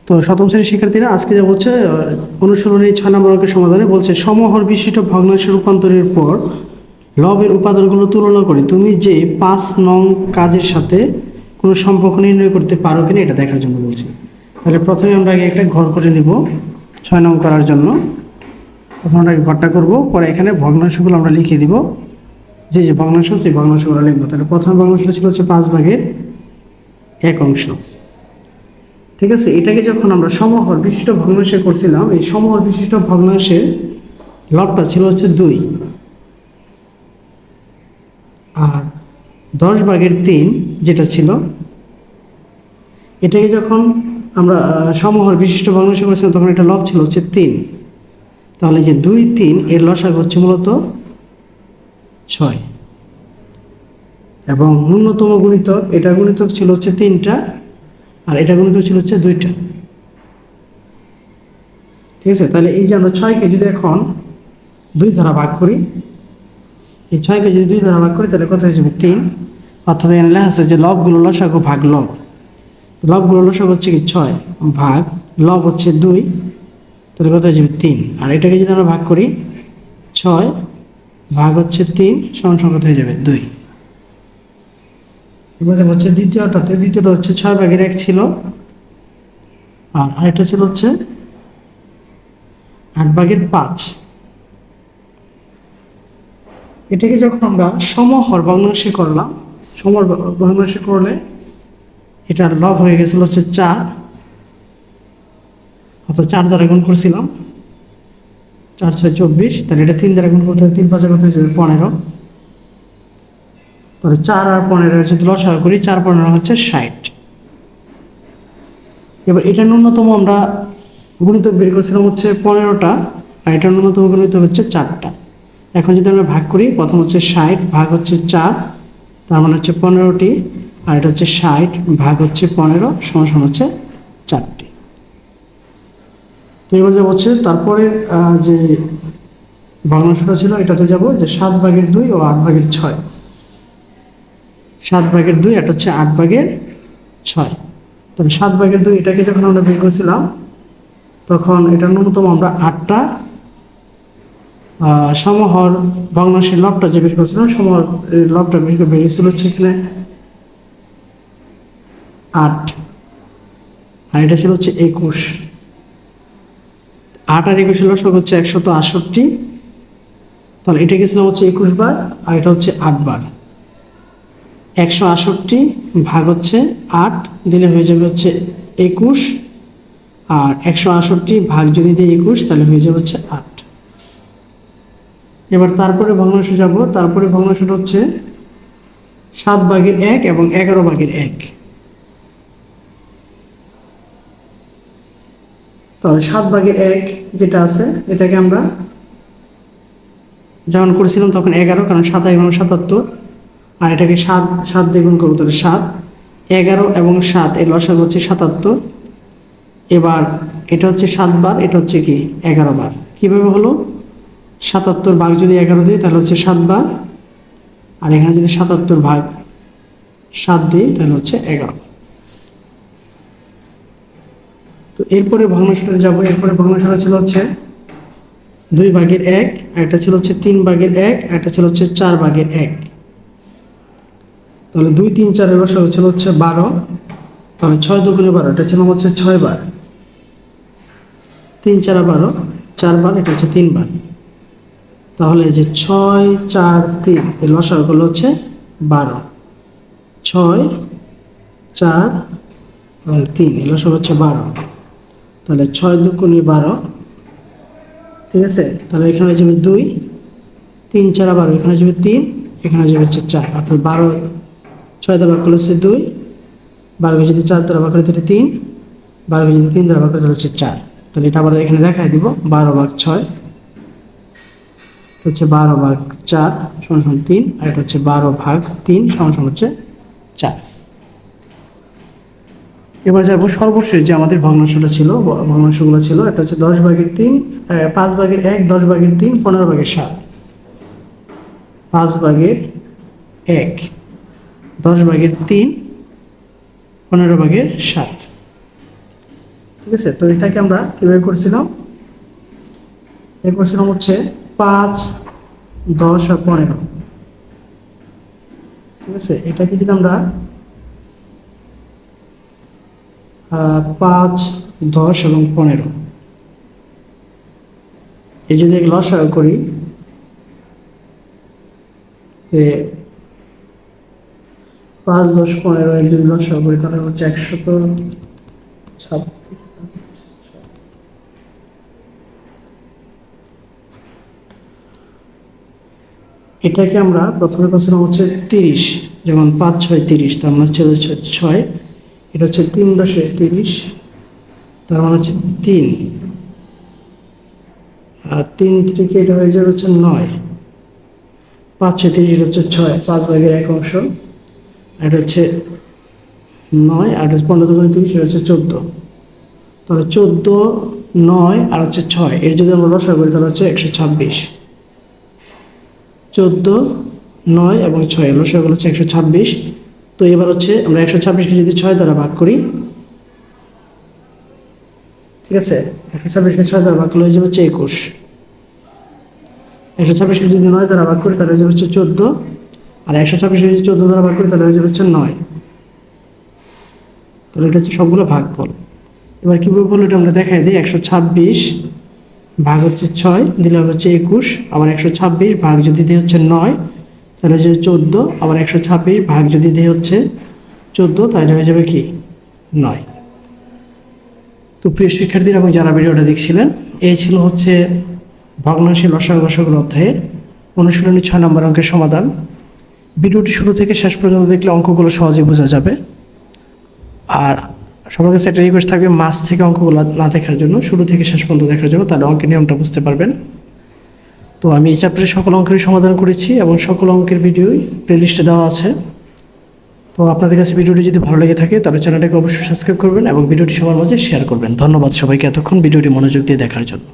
তো সপ্তম শ্রেণীর শিক্ষার্থীরা আজকে যা বলছে অনুশীলনী 6 নম্বর অঙ্কের সমাধানে বলছে সমহর বিশিষ্ট ভগ্নাংশে রূপান্তরের পর লবের উপাদানগুলো তুলনা করে তুমি যে 5 নং কাজের সাথে কোনো সম্পর্ক নির্ণয় করতে পারো কিনা এটা দেখার জন্য বলছি। তাহলে প্রথমে আমরা আগে একটা ঘর করে নিব 6 নং করার জন্য। প্রথমে আমরা ঘরটা করব, পরে এখানে ভগ্নাংশগুলো আমরা লিখে দিব, যে যে ভগ্নাংশ সেই ভগ্নাংশগুলো লিখবো। তাহলে প্রথম ভগ্নাংশটা ছিল হচ্ছে 5/1 ঠিক আছে। এটাকে যখন আমরা সমহর বিশিষ্ট ভগ্নাংশে করছিলাম, এই সমহর বিশিষ্ট ভগ্নাংশের লবটা ছিল হচ্ছে 2, আর 10/3 যেটা ছিল, এটাকে যখন আমরা সমহর বিশিষ্ট ভগ্নাংশে করেছিলাম তখন এটা লব ছিল হচ্ছে 3। তাহলে যে 2, 3 এর লসাগু হচ্ছে মূলত 6, এবং ন্যূনতম গুণিতক, এটা গুণিতক ছিল হচ্ছে 3টা, আর এটা গুণিতক ছিল হচ্ছে 2টা। ঠিক আছে। তাহলে এই যে আমরা 6কে যদি এখন 2 দ্বারা ভাগ করি, এই 6কে যদি 2 দ্বারা ভাগ করি তাহলে কত হয়ে যাবে 3। অর্থাৎ এখানে লেখা আছে যে লবগুলো লসাগু ভাগ লব। লবগুলো লসাগু হচ্ছে কি 6 ভাগ লব হচ্ছে 2, তাহলে কত হয়ে যাবে 3। আর এটাকে যদি আমরা ভাগ করি 6 ভাগ হচ্ছে 3 সমান কত হয়ে যাবে 2। এবার হচ্ছে দ্বিতীয়টা হচ্ছে 6/1 ছিল, আর আরেকটা ছিল হচ্ছে 8/5। এটাকে যখন আমরা সমহর ভগ্নাংশে করলাম, সমহর ভগ্নাংশে করলে এটার লব হয়ে গেছিল হচ্ছে 4, অর্থাৎ 4 দ্বারা গুণ করছিলাম, 4 6 24। তাহলে এটা 3 দ্বারা গুণ করতে হবে, 3 5 কত হয়ে যাবে 15। তাহলে 4 আর 15 যদি লসাগু করি, 4 15 হচ্ছে 60। এবার এটা ন্যূনতম আমরা গুণিতক বের করেছিলাম হচ্ছে 15টা, আর এটা ন্যূনতম গুণিতক হচ্ছে 4টা। এখন যদি আমরা ভাগ করি, প্রথম হচ্ছে 60 ভাগ হচ্ছে 4, তার মানে হচ্ছে 15টি, আর এটা হচ্ছে 60 ভাগ হচ্ছে 15 সমান হচ্ছে 4টি। তো এবার যা হচ্ছে তারপরে যে ভগ্নাংশটা ছিল এটাতে যাব, যে 7/2 ও 8/6। 7/2 এটা হচ্ছে 8/6। তবে 7/2 এটাকে যখন আমরা বের করেছিলাম তখন এটা ন্যূনতম আমরা 8টা সমহর ভগ্নাংশের লবটা যে বের করেছিলাম, সমহর লবটা বেরিয়েছিল হচ্ছে এখানে 8, আর এটা ছিল হচ্ছে 21। 8 আর 21 লসাগু হচ্ছে 168। তাহলে এটা গেছিলাম হচ্ছে 21 বার, আর এটা হচ্ছে 8 বার। 168 ভাগ হচ্ছে 8 দিলে হয়ে যাবে হচ্ছে 21, আর 168 ভাগ যদি দিই 21 তাহলে হয়ে যাবে হচ্ছে 8। এবার তারপরে ভগ্নাংশ যাব, তারপরে ভগ্নাংশটা হচ্ছে 7/1 এবং 11/1। তাহলে 7/1 যেটা আছে এটাকে আমরা যখন করেছিলাম তখন 11, কারণ 7 11 77, আর এটাকে 7 দিয়ে গুণ করবো, তাহলে 7 11 এবং 7 এর লসাগু হচ্ছে 77। এবার এটা হচ্ছে 7 বার, এটা হচ্ছে কি 11 বার। কীভাবে হলো? 77 ভাগ যদি 11 দিই তাহলে হচ্ছে 7 বার, আর এখানে যদি 77 ভাগ 7 দিই তাহলে হচ্ছে 11। তো এরপরে ভগ্নাংশটা যাবো। এরপরে ভগ্নাংশটা ছিল হচ্ছে 2/1, একটা ছিল হচ্ছে 3/1, একটা ছিল হচ্ছে 4/1। তাহলে 2 3 4 এর লসাগু ছিল হচ্ছে 12। তাহলে 6 2 12, এটা ছিল হচ্ছে 6 বার। 3 4 12, 4 বার, এটা হচ্ছে 3 বার। তাহলে যে 6 4 3 এর লসাগুলো হচ্ছে 12। 6 4 এবং 3 এর লসাগু হচ্ছে 12। তাহলে 6 2 12, ঠিক আছে। তাহলে এখানে হয়ে যাবে 2, 3 4 12, এখানে হয়ে যাবে 3, এখানে হয়ে যাবে হচ্ছে 4। অর্থাৎ 12 6 দ্বারা ভাগ করলে হচ্ছে 2, 12কে যদি 4 দ্বারা ভাগ করে তাহলে 3, 12কে যদি 3 দ্বারা ভাগ করে তাহলে হচ্ছে 4। তাহলে এটা আবার এখানে দেখাই দিব, 12/6 হচ্ছে 12/4 সমান 3, আর এটা হচ্ছে 12/3 সমান হচ্ছে 4। এবার যাবো সর্বশেষ যে আমাদের ভগ্নাংশটা ছিল, ভগ্নাংশগুলো ছিল, এটা হচ্ছে 10/3, 5/1, 10/3, 15/7। 5/1, 10/3, 15/7। তো ঠিক আছে, তো এটাকে আমরা কীভাবে করছিলাম, এটা করছিলাম হচ্ছে 5, 10 আর 15। ঠিক আছে, এটাকে যদি আমরা 5, 10 এবং 15 এই যদি লসাগু করি, তে 5, 10, 15 এর যদি লসাগু করি তাহলে হচ্ছে 126। এটাকে আমরা প্রথমে করছিলাম হচ্ছে 30, যেমন 5, 6, 30, তার মানে হচ্ছে 6, এটা হচ্ছে 3 10 30, তার মানে হচ্ছে 3, আর 3 থেকে এটা হয়ে যাবে হচ্ছে 9, 5, 6, 30, এটা হচ্ছে 6, 5 ভাগের 1 অংশ, আর এটা হচ্ছে 9, আর 15 দুগুণে 30, এটা হচ্ছে 14। তাহলে 14, 9 আর হচ্ছে 6, এর যদি আমরা লসাগু করি তাহলে হচ্ছে 126। 14, 9 এবং 6 লসাগু হচ্ছে 126। তো এবার হচ্ছে আমরা 126কে যদি 6 দ্বারা ভাগ করি, ঠিক আছে, 126কে 6 দ্বারা ভাগ করলে হয়ে যাবে হচ্ছে 21। 126কে যদি 9 দ্বারা ভাগ করি তাহলে হয়ে যাবে হচ্ছে 14, আর 126কে যদি 14 দ্বারা ভাগ করি তাহলে হয়ে যাবে হচ্ছে 9। তাহলে এটা হচ্ছে সবগুলো ভাগফল। এবার কীভাবে বলবো এটা আমরা দেখাই দিই। 126 ভাগ হচ্ছে 6 দিলে হবে হচ্ছে 21, আবার 126 ভাগ যদি দিয়ে হচ্ছে 9 তাহলে হয়ে যাবে 14, আবার 126 ভাগ যদি দিয়ে হচ্ছে 14 তাহলে হয়ে যাবে কি 9। তো প্রিয় শিক্ষার্থীরা এবং যারা ভিডিওটা দেখছিলেন, এই ছিল হচ্ছে ভগ্নাংশের লসাগু গসাগুর অধ্যায়ের অনুশীলনী 6 নম্বর অঙ্কের সমাধান। ভিডিওটি শুরু থেকে শেষ পর্যন্ত দেখলে অঙ্কগুলো সহজেই বোঝা যাবে। আর সবার কাছে একটা রিকোয়েস্ট থাকবে মাঝ থেকে অঙ্কগুলো না দেখার জন্য, শুরু থেকে শেষ পর্যন্ত দেখার জন্য, তাহলে অঙ্কের নিয়মটা বুঝতে পারবেন। তো আমি এই চ্যাপ্টারে সকল অঙ্কেরই সমাধান করেছি এবং সকল অঙ্কের ভিডিওই প্লেলিস্টে দেওয়া আছে। তো আপনাদের কাছে ভিডিওটি যদি ভালো লেগে থাকে তাহলে চ্যানেলটাকে অবশ্যই সাবস্ক্রাইব করবেন এবং ভিডিওটি সবার মাঝে শেয়ার করবেন। ধন্যবাদ সবাইকে এতক্ষণ ভিডিওটি মনোযোগ দিয়ে দেখার জন্য।